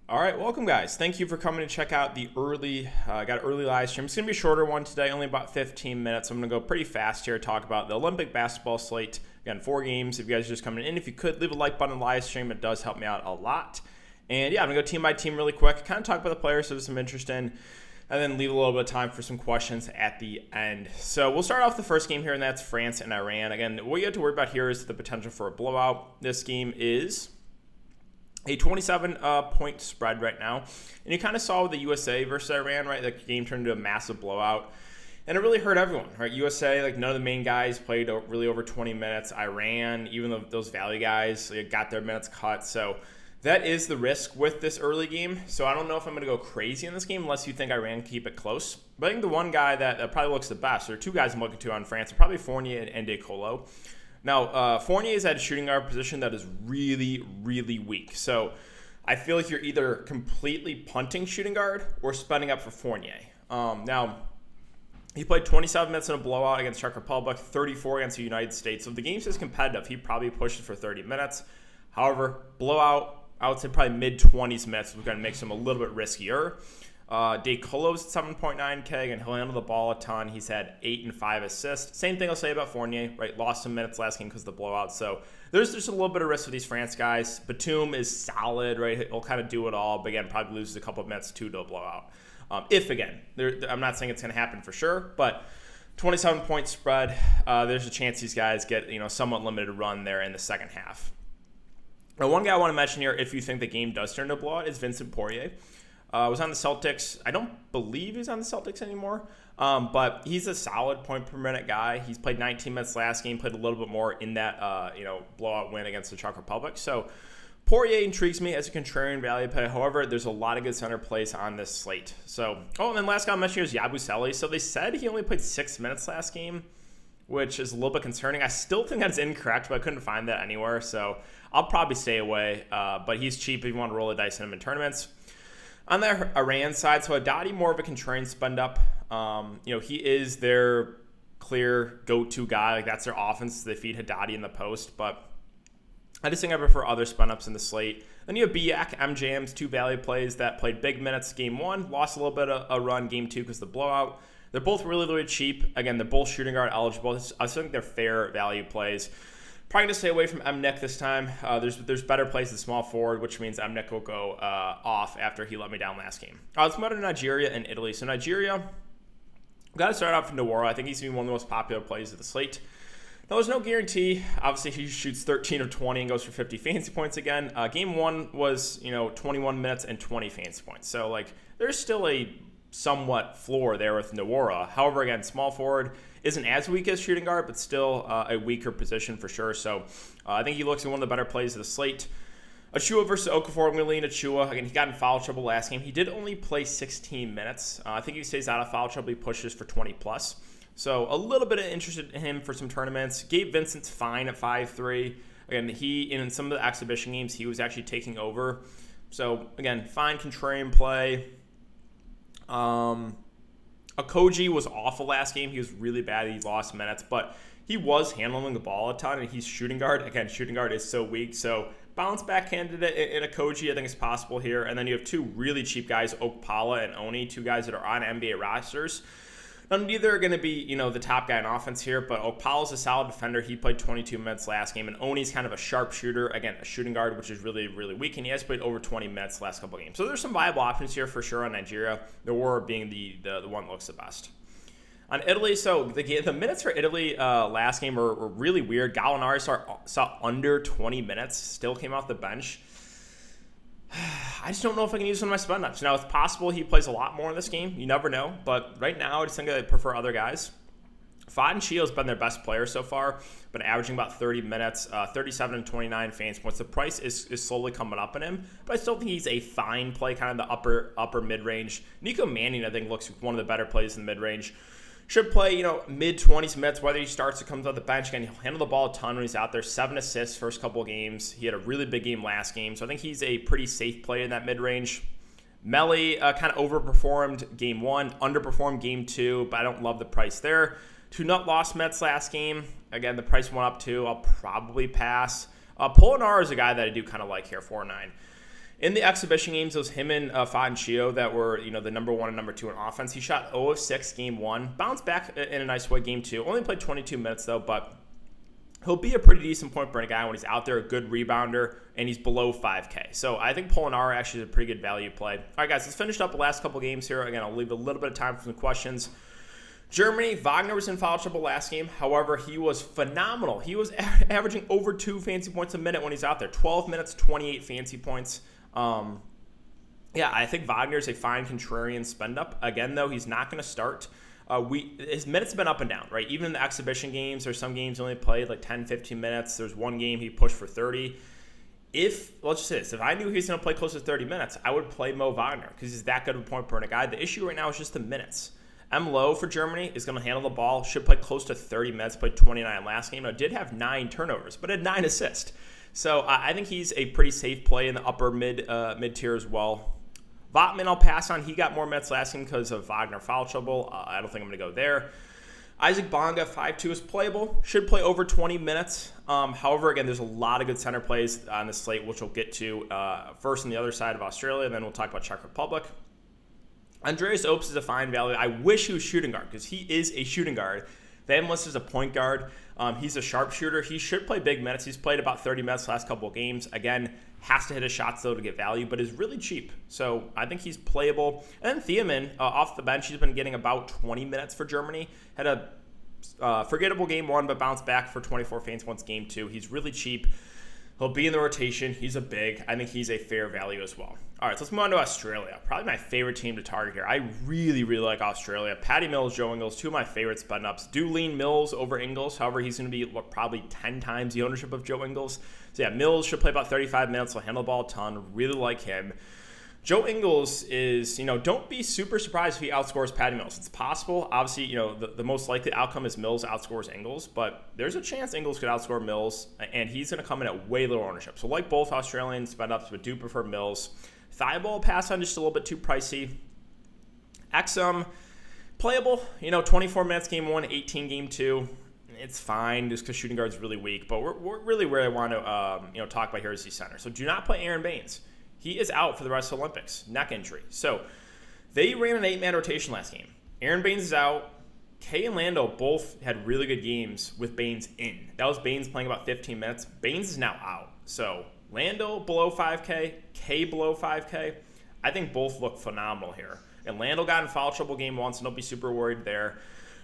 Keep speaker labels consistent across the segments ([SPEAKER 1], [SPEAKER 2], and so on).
[SPEAKER 1] All right, welcome guys. Thank you for coming to check out the early live stream. It's going to be a shorter one today, only about 15 minutes. I'm going to go pretty fast here, talk about the Olympic basketball slate. Again, 4 games. If you guys are just coming in, if you could leave a like button on the live stream, it does help me out a lot. And yeah, I'm going to go team by team really quick, kind of talk about the players so there's some interest in, and then leave a little bit of time for some questions at the end. So we'll start off the first game here, and that's France and Iran. Again, what you have to worry about here is the potential for a blowout. This game is a 27-point spread right now. And you kind of saw with the USA versus Iran, right? The game turned into a massive blowout. And it really hurt everyone, right? USA, like none of the main guys played really over 20 minutes. Iran, even though those value guys got their minutes cut. So that is the risk with this early game. So I don't know if I'm going to go crazy in this game unless you think Iran can keep it close. But I think the one guy that probably looks the best, there are 2 guys I'm looking to on France, are probably Fournier and De Colo. Now, Fournier is at a shooting guard position that is really, really weak. So I feel like you're either completely punting shooting guard or spending up for Fournier. Now, he played 27 minutes in a blowout against Czech Republic, 34 against the United States. So if the game's as competitive, he probably pushes for 30 minutes. However, blowout, I would say probably mid-20s minutes, which going to make him a little bit riskier. De Colo's at 7.9K, and he'll handle the ball a ton. He's had 8 and 5 assists. Same thing I'll say about Fournier, right? Lost some minutes last game because of the blowout. So there's just a little bit of risk with these France guys. Batum is solid, right? He'll kind of do it all, but again, probably loses a couple of minutes to a blowout. If, again, I'm not saying it's going to happen for sure, but 27-point spread, there's a chance these guys get somewhat limited run there in the second half. Now, one guy I want to mention here, if you think the game does turn into a blowout, is Vincent Poirier. Was on the Celtics. I don't believe he's on the Celtics anymore, but he's a solid point per minute guy. He's played 19 minutes last game, played a little bit more in that blowout win against the Czech Republic. So Poirier intrigues me as a contrarian value play. However, there's a lot of good center plays on this slate. So, and then last guy I'll mention here is Yabusele. So they said he only played 6 minutes last game, which is a little bit concerning. I still think that's incorrect, but I couldn't find that anywhere. So I'll probably stay away. But he's cheap if you want to roll the dice in him in tournaments. On the Iran side, so Haddadi more of a contrarian spend up. He is their clear go-to guy. Like that's their offense. They feed Haddadi in the post, but I just think I prefer other spend ups in the slate. Then you have Biak, MJM's 2 value plays that played big minutes game 1, lost a little bit of a run game 2 because of the blowout. They're both really, really cheap. Again, they're both shooting guard eligible. I still think they're fair value plays. Probably going to stay away from MNIC this time. There's better plays at small forward, which means MNIC will go off after he let me down last game. Let's move on to Nigeria and Italy. So Nigeria, got to start off from Nwora. I think he's going to be one of the most popular plays of the slate. Now, there's no guarantee. Obviously, he shoots 13 of 20 and goes for 50 fantasy points again. Game 1 was 21 minutes and 20 fantasy points. So there's still a somewhat floor there with Nwora. However, again, small forward isn't as weak as shooting guard, but still a weaker position for sure. So I think he looks like one of the better plays of the slate. Achua versus Okafor, I'm going to lean Achua. Again, he got in foul trouble last game. He did only play 16 minutes. I think he stays out of foul trouble. He pushes for 20 plus. So a little bit of interest in him for some tournaments. Gabe Vincent's fine at 5'3". Again, in some of the exhibition games, he was actually taking over. So again, fine contrarian play. Okoji was awful last game. He was really bad. He lost minutes, but he was handling the ball a ton, and he's shooting guard. Again, shooting guard is so weak. So bounce back candidate in Okoji, I think is possible here. And then you have 2 really cheap guys, Okpala and Oni, 2 guys that are on NBA rosters. Now, neither are going to be, the top guy in offense here, but Okpala's a solid defender. He played 22 minutes last game, and Oni's kind of a sharp shooter. Again, a shooting guard, which is really, really weak, and he has played over 20 minutes the last couple games. So there's some viable options here for sure on Nigeria, Nwora being the one that looks the best. On Italy, so the minutes for Italy last game were really weird. Gallinari saw under 20 minutes, still came off the bench. I just don't know if I can use one of my spend ups. Now, it's possible he plays a lot more in this game. You never know. But right now, I just think I prefer other guys. Fad and Chio's been their best player so far, been averaging about 30 minutes, 37 and 29 fantasy points. The price is slowly coming up in him, but I still think he's a fine play, kind of the upper mid-range. Nico Mannion, I think, looks like one of the better plays in the mid-range. Should play, mid-20s minutes, whether he starts or comes off the bench. Again, he'll handle the ball a ton when he's out there. 7 assists first couple of games. He had a really big game last game, so I think he's a pretty safe play in that mid-range. Melly kind of overperformed game 1, underperformed game 2, but I don't love the price there. 2 nut lost Mets last game. Again, the price went up too. I'll probably pass. Polinar is a guy that I do kind of like here, 4-9. In the exhibition games, it was him and Fanchio that were, the number 1 and number 2 in offense. He shot 0 of 6 game 1, bounced back in a nice way game 2. Only played 22 minutes though, but he'll be a pretty decent point per guy when he's out there, a good rebounder, and he's below 5K. So I think Polonara actually is a pretty good value play. All right, guys, let's finish up the last couple games here. Again, I'll leave a little bit of time for some questions. Germany, Wagner was in foul trouble last game. However, he was phenomenal. He was averaging over 2 fancy points a minute when he's out there. 12 minutes, 28 fancy points. I think Wagner's a fine contrarian spend up. Again, though, he's not going to start. His minutes have been up and down, right? Even in the exhibition games, there's some games he only played like 10, 15 minutes. There's one game he pushed for 30. Let's just say this, if I knew he was going to play close to 30 minutes, I would play Mo Wagner because he's that good of a point per guy. The issue right now is just the minutes. M. Lowe for Germany is going to handle the ball, should play close to 30 minutes, played 29 last game. Now, did have 9 turnovers, but had 9 assists. So I think he's a pretty safe play in the upper mid tier as well. Votman I'll pass on. He got more minutes last game because of Wagner foul trouble. I don't think I'm going to go there. Isaac Bonga, 5'2", is playable. Should play over 20 minutes. However, again, there's a lot of good center plays on the slate, which we'll get to first on the other side of Australia, then we'll talk about Czech Republic. Andreas Opes is a fine value. I wish he was shooting guard because he is a shooting guard. They have him listed as a point guard. He's a sharpshooter. He should play big minutes. He's played about 30 minutes the last couple of games. Again, has to hit his shots, though, to get value, but is really cheap. So I think he's playable. And then Thiemann, off the bench, he's been getting about 20 minutes for Germany. Had a forgettable game 1, but bounced back for 24 fancy points game 2. He's really cheap. He'll be in the rotation. He's a big. I think he's a fair value as well. All right, so let's move on to Australia. Probably my favorite team to target here. I really, really like Australia. Patty Mills, Joe Ingles, 2 of my favorite spend ups. Do lean Mills over Ingles. However, he's going to be probably 10 times the ownership of Joe Ingles. So yeah, Mills should play about 35 minutes. He'll handle the ball a ton. Really like him. Joe Ingles is, don't be super surprised if he outscores Patty Mills. It's possible. Obviously, the most likely outcome is Mills outscores Ingles, but there's a chance Ingles could outscore Mills, and he's going to come in at way lower ownership. So like both Australian spend-ups, but do prefer Mills. Thibault pass on just a little bit too pricey. Exum, playable. 24 minutes game 1, 18 game 2. It's fine just because shooting guard's really weak, but we're really where I want to talk about here is the center. So do not play Aaron Baines. He is out for the rest of the Olympics, neck injury. So they ran an 8-man rotation last game. Aaron Baines is out. Kay and Lando both had really good games with Baines in. That was Baines playing about 15 minutes. Baines is now out. So Lando below 5K, Kay below 5K. I think both look phenomenal here. And Lando got in foul trouble game 1, so don't be super worried there.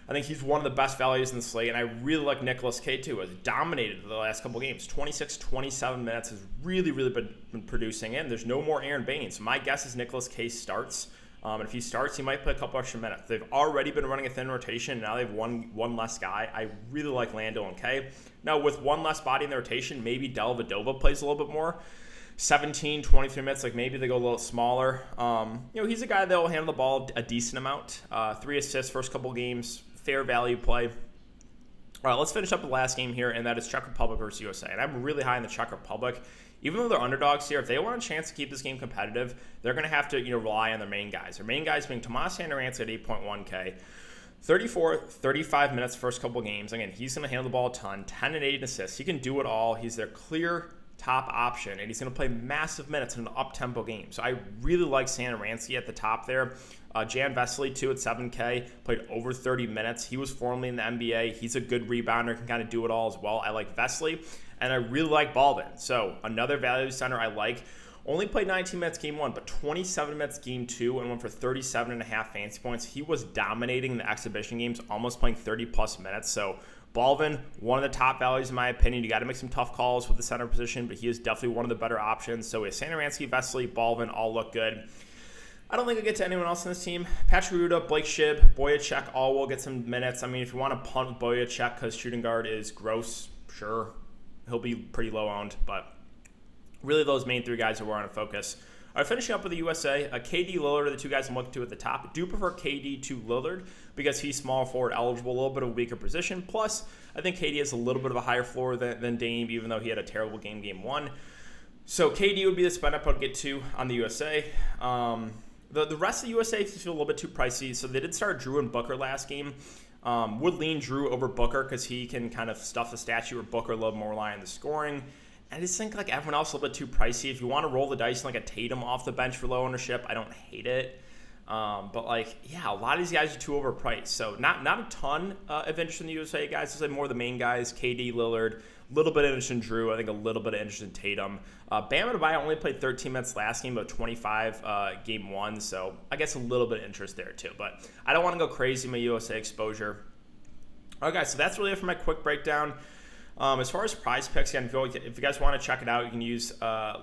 [SPEAKER 1] I think he's one of the best values in the slate, and I really like Nicholas Kay too. Has dominated the last couple games. 26, 27 minutes has really, really been producing in. There's no more Aaron Baines. So my guess is Nicholas Kay starts. And if he starts, he might play a couple extra minutes. They've already been running a thin rotation. Now they have one less guy. I really like Lando and Kay. Now with one less body in the rotation, maybe Dellavedova plays a little bit more. 17, 23 minutes, like maybe they go a little smaller. He's a guy that will handle the ball a decent amount. 3 assists first couple games. Fair value play. All right, let's finish up the last game here, and that is Czech Republic versus USA. And I'm really high in the Czech Republic. Even though they're underdogs here, if they want a chance to keep this game competitive, they're going to have to rely on their main guys. Their main guys being Tomas Sandorance at 8.1K. 35 minutes first couple games. Again, he's going to handle the ball a ton. 10 and 8 assists. He can do it all. He's their clear top option, and he's going to play massive minutes in an up-tempo game. So I really like Sandorance at the top there. Jan Vesely, too, at 7K, played over 30 minutes. He was formerly in the NBA. He's a good rebounder, can kind of do it all as well. I like Vesely, and I really like Baldwin. So another value center I like. Only played 19 minutes game 1, but 27 minutes game 2, and went for 37.5 fancy points. He was dominating the exhibition games, almost playing 30-plus minutes. So Baldwin, one of the top values in my opinion. You got to make some tough calls with the center position, but he is definitely one of the better options. So with Sandorance, Vesely, Baldwin all look good. I don't think I'll get to anyone else in this team. Patrick Ruda, Blake Shibb, Boyacek all will get some minutes. I mean, if you want to punt with Boyacek because shooting guard is gross, sure. He'll be pretty low owned, but really those main 3 guys are where I want to focus. All right, finishing up with the USA, KD, Lillard are the 2 guys I'm looking to at the top. I do prefer KD to Lillard because he's small forward eligible, a little bit of a weaker position. Plus, I think KD has a little bit of a higher floor than Dame, even though he had a terrible game 1. So KD would be the spend up I'd get to on the USA. The rest of the USA feel a little bit too pricey, so they did start Drew and Booker last game. Would lean Drew over Booker because he can kind of stuff the statue, or Booker a little more rely on the scoring. I just think like everyone else is a little bit too pricey. If you want to roll the dice and like a Tatum off the bench for low ownership, I don't hate it. But like, yeah, a lot of these guys are too overpriced. So not a ton of interest in the USA guys. It's like more the main guys, KD, Lillard, a little bit of interest in Drew. I think a little bit of interest in Tatum. Bam Adebayo only played 13 minutes last game, but 25 game one. So I guess a little bit of interest there too. But I don't want to go crazy in my USA exposure. All right, guys, so that's really it for my quick breakdown. As far as prize picks, again, if you guys want to check it out, you can use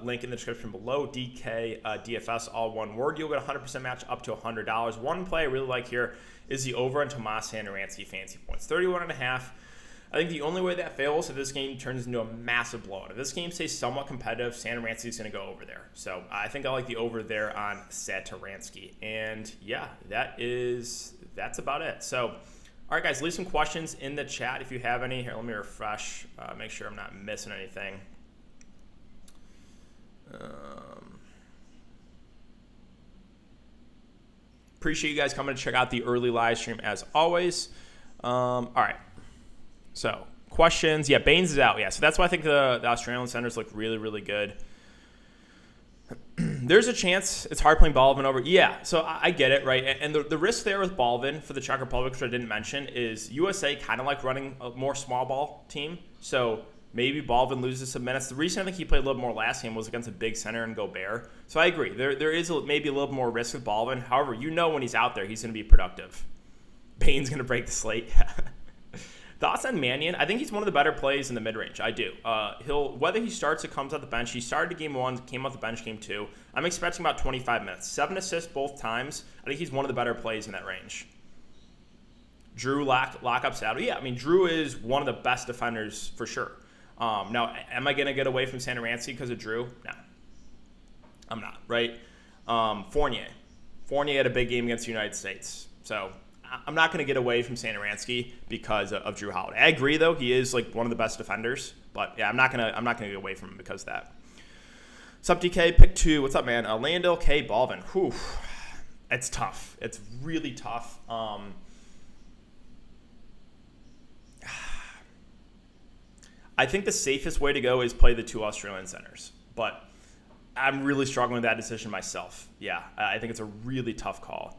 [SPEAKER 1] link in the description below, DKDFS, all one word. You'll get a 100% match up to $100. One play I really like here is the over on Tomas Satoransky fantasy points, 31.5. I think the only way that fails if this game turns into a massive blowout. If this game stays somewhat competitive, Satoransky is going to go over there. So I think I like the over there on Satoransky. And yeah, that's about it. So all right, guys, leave some questions in the chat if you have any. Here, let me refresh, make sure I'm not missing anything. Appreciate you guys coming to check out the early live stream as always. All right, so questions. Yeah, Baines is out. Yeah, so that's why I think the Australian centers look really, really good. There's a chance it's hard playing Baldwin over. Yeah, so I get it, right? And the risk there with Baldwin for the Czech Republic, which I didn't mention, is USA kind of like running a more small ball team. So maybe Baldwin loses some minutes. The reason I think he played a little more last game was against a big center and Gobert. So I agree. There is maybe a little more risk with Baldwin. However, when he's out there, he's going to be productive. Bane's going to break the slate. Thoughts on Mannion? I think he's one of the better plays in the mid-range. I do. Whether he starts or comes off the bench, he started game one, came off the bench game two. I'm expecting about 25 minutes. 7 assists both times. I think he's one of the better plays in that range. Drew, lock-up saddle. Yeah, I mean, Drew is one of the best defenders for sure. Now, am I going to get away from Satoransky because of Drew? No. I'm not, right? Fournier had a big game against the United States. So I'm not going to get away from Satoransky because of Drew Holiday. I agree, though. He is like one of the best defenders. But, yeah, I'm not gonna get away from him because of that. Sup, DK? Pick 2. What's up, man? Landell K. Baldwin. Whew. It's tough. It's really tough. I think the safest way to go is play the 2 Australian centers. But I'm really struggling with that decision myself. Yeah, I think it's a really tough call.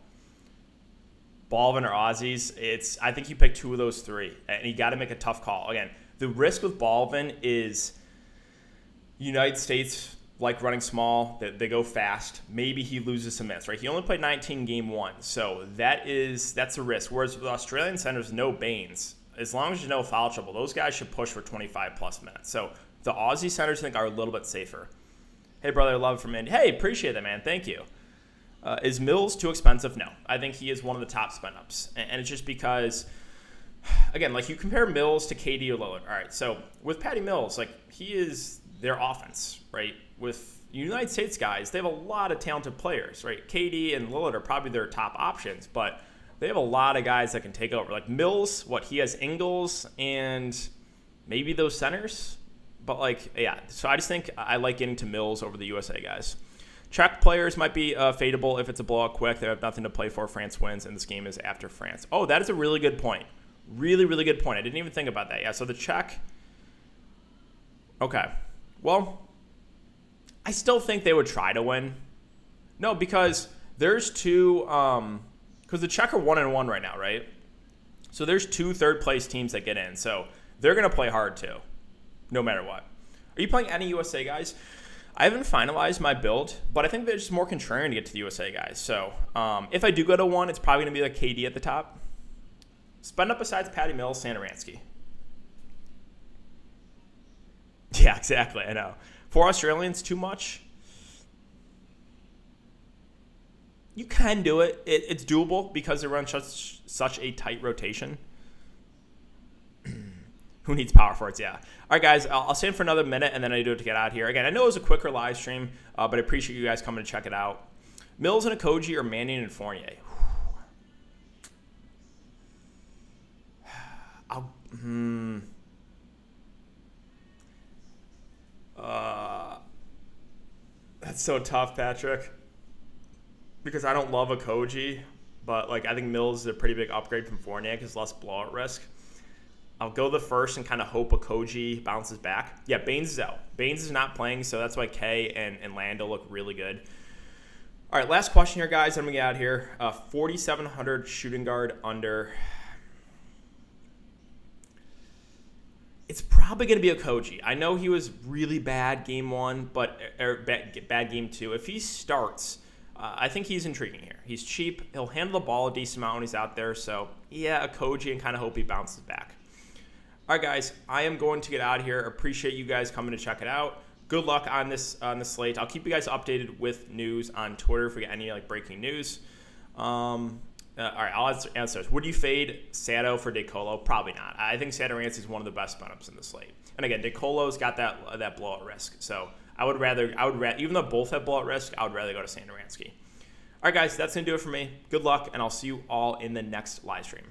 [SPEAKER 1] Baldwin or Aussies, I think you pick 2 of those 3, and you got to make a tough call. Again, the risk with Baldwin is United States like running small, they go fast. Maybe he loses some minutes, right? He only played 19 game 1, so that's a risk. Whereas with Australian centers, no Baines. As long as you know foul trouble, those guys should push for 25-plus minutes. So the Aussie centers, I think, are a little bit safer. Hey, brother, love from Indy. Hey, appreciate that, man. Thank you. Is Mills too expensive? No. I think he is one of the top spend-ups. And it's just because, again, like you compare Mills to KD or Lillard. All right, so with Patty Mills, like he is their offense, right? With United States guys, they have a lot of talented players, right? KD and Lillard are probably their top options, but they have a lot of guys that can take over. Like Mills, he has Ingles and maybe those centers. But, like, yeah, so I just think I like getting to Mills over the USA guys. Czech players might be fadeable if it's a blowout quick. They have nothing to play for. France wins, and this game is after France. Oh, that is a really good point. Really, really good point. I didn't even think about that. Yeah, so the Czech. Okay. Well, I still think they would try to win. No, because there's 2 because the Czech are 1-1 right now, right? So there's 2 third-place teams that get in. So they're going to play hard, too, no matter what. Are you playing any USA guys? I haven't finalized my build, but I think they're just more contrarian to get to the USA guys. So if I do go to 1, it's probably going to be like KD at the top. Spend up besides Patty Mills, Satoransky. Yeah, exactly. I know. 4 Australians, too much. You can do it. It's doable because they run such a tight rotation. Who needs power forwards? Yeah. All right, guys, I'll stay in for another minute, and then I do it to get out here. Again, I know it was a quicker live stream, but I appreciate you guys coming to check it out. Mills and Okogie or Mannion and Fournier? That's so tough, Patrick, because I don't love Okogie, but like I think Mills is a pretty big upgrade from Fournier because less blowout risk. I'll go the first and kind of hope Okoji bounces back. Yeah, Baines is out. Baines is not playing, so that's why Kay and Lando look really good. All right, last question here, guys. I'm going to get out of here. 4,700 shooting guard under. It's probably going to be Okoji. I know he was really bad game 1, or bad game 2. If he starts, I think he's intriguing here. He's cheap. He'll handle the ball a decent amount when he's out there. So, yeah, Okoji, and kind of hope he bounces back. All right, guys, I am going to get out of here. Appreciate you guys coming to check it out. Good luck on this slate. I'll keep you guys updated with news on Twitter if we get any breaking news. All right, I'll answer this. Would you fade Sato for DeColo? Probably not. I think Satoransky is one of the best button-ups in the slate. And again, DeColo's got that blowout risk. So I would rather, even though both have blowout risk, I would rather go to Satoransky. All right, guys, that's gonna do it for me. Good luck, and I'll see you all in the next live stream.